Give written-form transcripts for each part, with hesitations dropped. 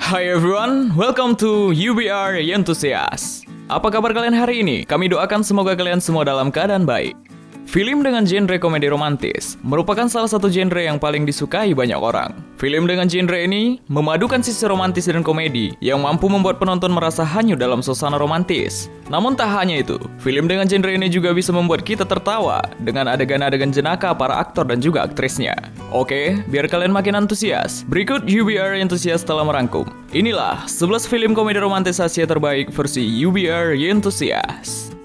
Hi everyone, welcome to UBR Enthusiast. Apa kabar kalian hari ini? Kami doakan semoga kalian semua dalam keadaan baik. Film dengan genre komedi romantis merupakan salah satu genre yang paling disukai banyak orang. Film dengan genre ini memadukan sisi romantis dan komedi yang mampu membuat penonton merasa hanyut dalam suasana romantis. Namun tak hanya itu, film dengan genre ini juga bisa membuat kita tertawa dengan adegan-adegan jenaka para aktor dan juga aktrisnya. Oke, biar kalian makin antusias, berikut UBR Enthusiast telah merangkum. Inilah 11 film komedi romantis Asia terbaik versi UBR Enthusiast.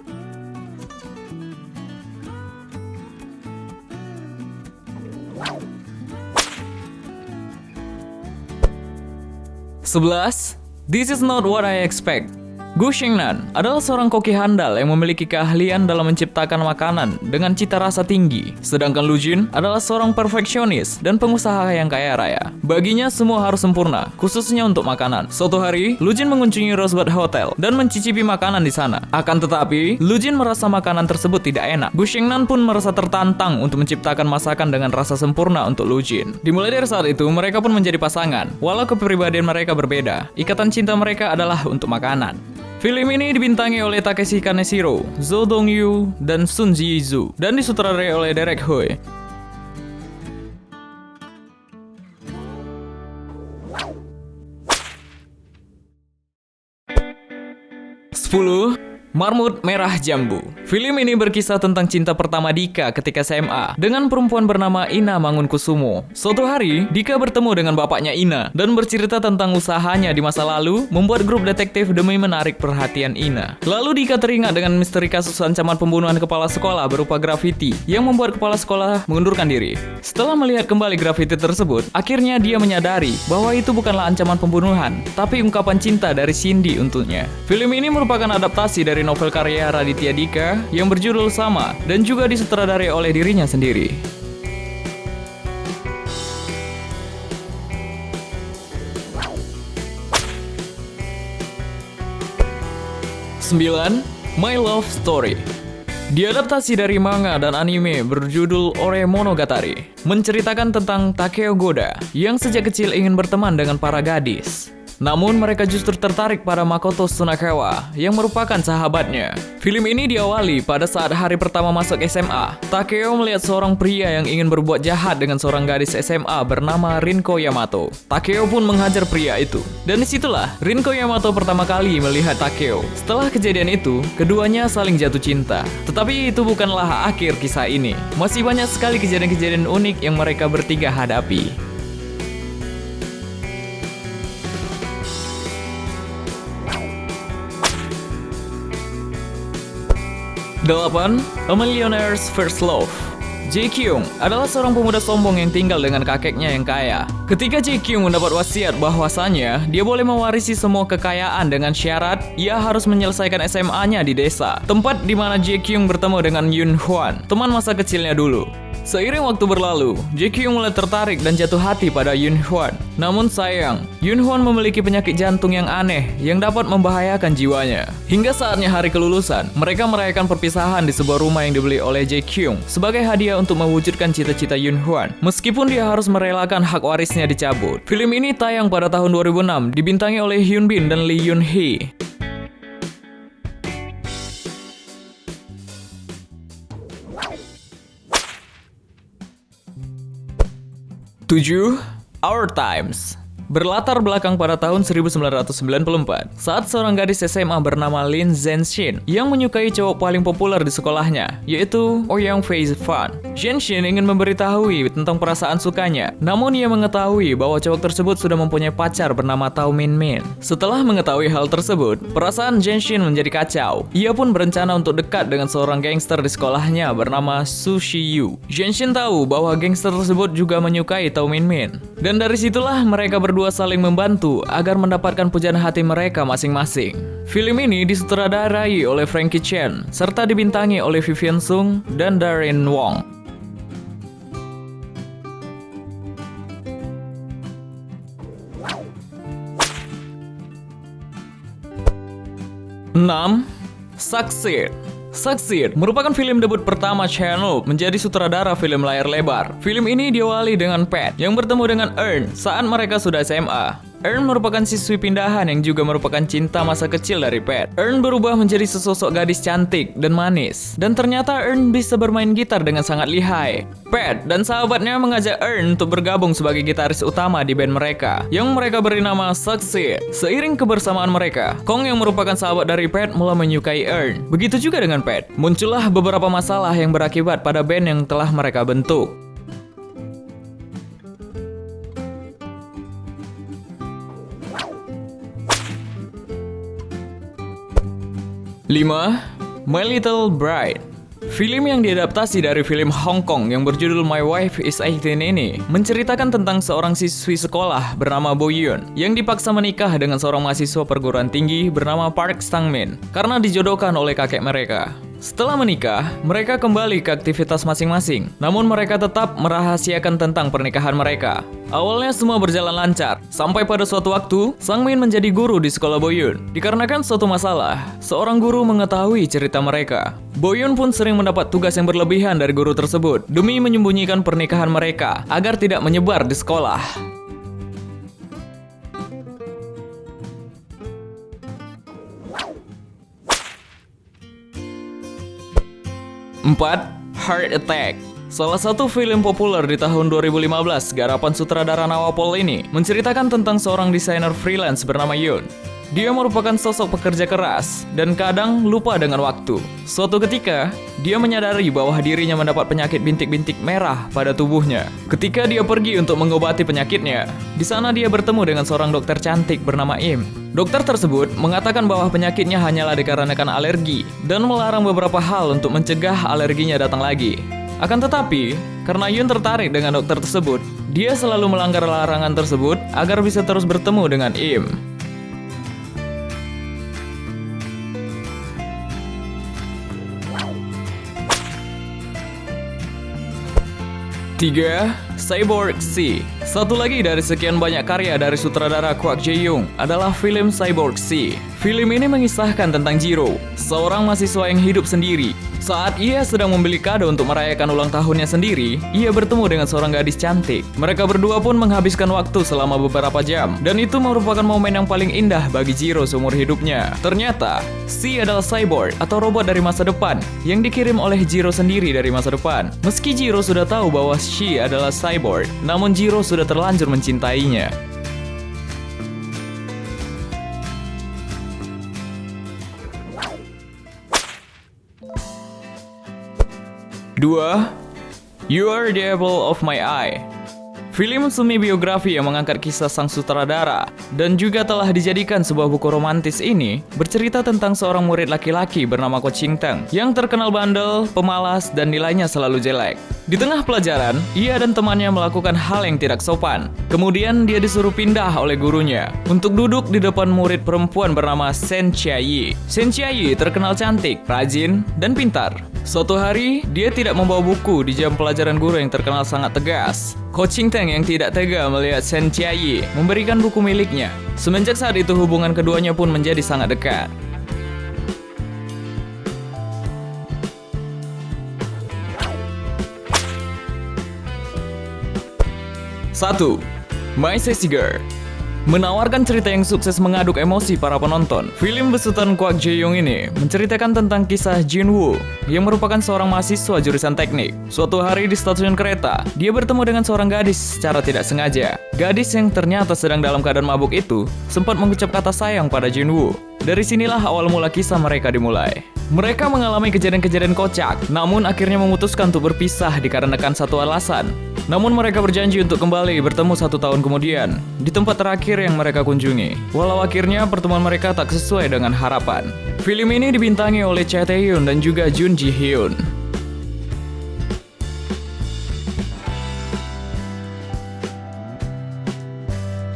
11. This is not what I expect. Gu Shengnan adalah seorang koki handal yang memiliki keahlian dalam menciptakan makanan dengan cita rasa tinggi. Sedangkan Lu Jin adalah seorang perfeksionis dan pengusaha yang kaya raya. Baginya semua harus sempurna, khususnya untuk makanan. Suatu hari, Lu Jin mengunjungi Rosebud Hotel dan mencicipi makanan di sana. Akan tetapi, Lu Jin merasa makanan tersebut tidak enak. Gu Shengnan pun merasa tertantang untuk menciptakan masakan dengan rasa sempurna untuk Lu Jin. Dimulai dari saat itu, mereka pun menjadi pasangan. Walau kepribadian mereka berbeda, ikatan cinta mereka adalah untuk makanan. Film ini dibintangi oleh Takeshi Kaneshiro, Zo Dong-yu, dan Sun Ji-zu, dan disutradarai oleh Derek Hoy. 10. Marmut Merah Jambu. Film ini berkisah tentang cinta pertama Dika ketika SMA dengan perempuan bernama Ina Mangunkusumo. Suatu hari, Dika bertemu dengan bapaknya Ina dan bercerita tentang usahanya di masa lalu membuat grup detektif demi menarik perhatian Ina. Lalu Dika teringat dengan misteri kasus ancaman pembunuhan kepala sekolah berupa grafiti yang membuat kepala sekolah mengundurkan diri. Setelah melihat kembali grafiti tersebut, akhirnya dia menyadari bahwa itu bukanlah ancaman pembunuhan, tapi ungkapan cinta dari Cindy untuknya. Film ini merupakan adaptasi dari novel karya Raditya Dika yang berjudul sama dan juga disutradarai oleh dirinya sendiri. Sembilan, My Love Story. Diadaptasi dari manga dan anime berjudul Ore Monogatari, menceritakan tentang Takeo Goda yang sejak kecil ingin berteman dengan para gadis. Namun mereka justru tertarik pada Makoto Tsunakawa yang merupakan sahabatnya. Film ini diawali pada saat hari pertama masuk SMA. Takeo melihat seorang pria yang ingin berbuat jahat dengan seorang gadis SMA bernama Rinko Yamato. Takeo pun menghajar pria itu. Dan disitulah Rinko Yamato pertama kali melihat Takeo. Setelah kejadian itu, keduanya saling jatuh cinta. Tetapi itu bukanlah akhir kisah ini. Masih banyak sekali kejadian-kejadian unik yang mereka bertiga hadapi. 8. A Millionaire's First Love. Jae Kyung adalah seorang pemuda sombong yang tinggal dengan kakeknya yang kaya. Ketika Jae Kyung mendapat wasiat bahwasanya dia boleh mewarisi semua kekayaan dengan syarat ia harus menyelesaikan SMA-nya di desa, tempat di mana Jae Kyung bertemu dengan Yoon Hwan, teman masa kecilnya dulu. Seiring waktu berlalu, Jae Kyung mulai tertarik dan jatuh hati pada Yoon Hwan. Namun sayang, Yoon Hwan memiliki penyakit jantung yang aneh yang dapat membahayakan jiwanya. Hingga saatnya hari kelulusan, mereka merayakan perpisahan di sebuah rumah yang dibeli oleh Jae Kyung sebagai hadiah untuk mewujudkan cita-cita Yoon Hwan, meskipun dia harus merelakan hak warisnya dicabut. Film ini tayang pada tahun 2006, dibintangi oleh Hyun Bin dan Lee Yoon Hee. 7. Our Times. Berlatar belakang pada tahun 1994, saat seorang gadis SMA bernama Lin Zenshin yang menyukai cowok paling populer di sekolahnya, yaitu Oh Young Fei Fan. Zenshin ingin memberitahui tentang perasaan sukanya, namun ia mengetahui bahwa cowok tersebut sudah mempunyai pacar bernama Tao Min Min. Setelah mengetahui hal tersebut, perasaan Zenshin menjadi kacau. Ia pun berencana untuk dekat dengan seorang gangster di sekolahnya bernama Su Shiyu. Zenshin tahu bahwa gangster tersebut juga menyukai Tao Min Min, dan dari situlah mereka berdua saling membantu agar mendapatkan pujaan hati mereka masing-masing. Film ini disutradarai oleh Frankie Chen serta dibintangi oleh Vivian Sung dan Darren Wong. 6. Succeed. Succeed merupakan film debut pertama Chan Wook menjadi sutradara film layar lebar. Film ini diawali dengan Pat yang bertemu dengan Earn saat mereka sudah SMA. Earn merupakan siswi pindahan yang juga merupakan cinta masa kecil dari Pat. Earn berubah menjadi sesosok gadis cantik dan manis. Dan ternyata Earn bisa bermain gitar dengan sangat lihai. Pat dan sahabatnya mengajak Earn untuk bergabung sebagai gitaris utama di band mereka, yang mereka beri nama Succeed. Seiring kebersamaan mereka, Kong yang merupakan sahabat dari Pat mulai menyukai Earn. Begitu juga dengan Pat. Muncullah beberapa masalah yang berakibat pada band yang telah mereka bentuk. 5. My Little Bride. Film yang diadaptasi dari film Hong Kong yang berjudul My Wife is 18 ini menceritakan tentang seorang siswi sekolah bernama Bo Yun yang dipaksa menikah dengan seorang mahasiswa perguruan tinggi bernama Park Sang Min karena dijodohkan oleh kakek mereka. Setelah menikah, mereka kembali ke aktivitas masing-masing, namun mereka tetap merahasiakan tentang pernikahan mereka. Awalnya semua berjalan lancar, sampai pada suatu waktu, Sang Min menjadi guru di sekolah Bo Yun. Dikarenakan suatu masalah, seorang guru mengetahui cerita mereka. Bo Yun pun sering mendapat tugas yang berlebihan dari guru tersebut, demi menyembunyikan pernikahan mereka, agar tidak menyebar di sekolah. 4. Heart Attack. Salah satu film populer di tahun 2015 garapan sutradara Nawapol ini menceritakan tentang seorang desainer freelance bernama Yun. Dia merupakan sosok pekerja keras dan kadang lupa dengan waktu. Suatu ketika, dia menyadari bahwa dirinya mendapat penyakit bintik-bintik merah pada tubuhnya. Ketika dia pergi untuk mengobati penyakitnya, di sana dia bertemu dengan seorang dokter cantik bernama Im. Dokter tersebut mengatakan bahwa penyakitnya hanyalah dikarenakan alergi dan melarang beberapa hal untuk mencegah alerginya datang lagi. Akan tetapi, karena Yun tertarik dengan dokter tersebut, dia selalu melanggar larangan tersebut agar bisa terus bertemu dengan Im. 3. Cyborg C. Satu lagi dari sekian banyak karya dari sutradara Kwak Jae-young adalah film Cyborg C. Film ini mengisahkan tentang Jiro, seorang mahasiswa yang hidup sendiri. Saat ia sedang membeli kado untuk merayakan ulang tahunnya sendiri, ia bertemu dengan seorang gadis cantik. Mereka berdua pun menghabiskan waktu selama beberapa jam, dan itu merupakan momen yang paling indah bagi Jiro seumur hidupnya. Ternyata, C adalah cyborg atau robot dari masa depan yang dikirim oleh Jiro sendiri dari masa depan. Meski Jiro sudah tahu bahwa she adalah cyborg, namun Jiro sudah terlanjur mencintainya. 2. You Are the Apple of My Eye. Film semi biografi yang mengangkat kisah sang sutradara dan juga telah dijadikan sebuah buku romantis ini bercerita tentang seorang murid laki-laki bernama Ko Ching Teng yang terkenal bandel, pemalas, dan nilainya selalu jelek. Di tengah pelajaran, ia dan temannya melakukan hal yang tidak sopan. Kemudian dia disuruh pindah oleh gurunya untuk duduk di depan murid perempuan bernama Sen Chia Yi. Sen Chia Yi terkenal cantik, rajin, dan pintar. Suatu hari, dia tidak membawa buku di jam pelajaran guru yang terkenal sangat tegas. Ko Ching Teng yang tidak tega melihat Sen Chia Yi memberikan buku miliknya. Semenjak saat itu hubungan keduanya pun menjadi sangat dekat. Satu, My Sassy Girl. Menawarkan cerita yang sukses mengaduk emosi para penonton. Film besutan Kwak Jae-young ini menceritakan tentang kisah Jin Woo yang merupakan seorang mahasiswa jurusan teknik. Suatu hari di stasiun kereta, dia bertemu dengan seorang gadis secara tidak sengaja. Gadis yang ternyata sedang dalam keadaan mabuk itu sempat mengucap kata sayang pada Jin Woo. Dari sinilah awal mula kisah mereka dimulai. Mereka mengalami kejadian-kejadian kocak, namun akhirnya memutuskan untuk berpisah dikarenakan satu alasan. Namun mereka berjanji untuk kembali bertemu 1 tahun kemudian di tempat terakhir yang mereka kunjungi. Walau akhirnya pertemuan mereka tak sesuai dengan harapan. Film ini dibintangi oleh Cha Tae-hyun dan juga Jun Ji Hyun.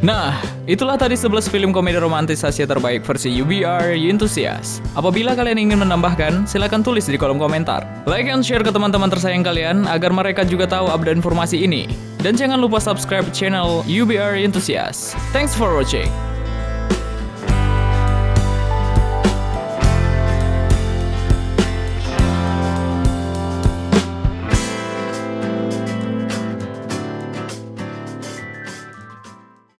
Nah, itulah tadi 11 film komedi romantis Asia terbaik versi UBR Enthusiast. Apabila kalian ingin menambahkan, silakan tulis di kolom komentar. Like and share ke teman-teman tersayang kalian agar mereka juga tahu update informasi ini. Dan jangan lupa subscribe channel UBR Enthusiast. Thanks for watching.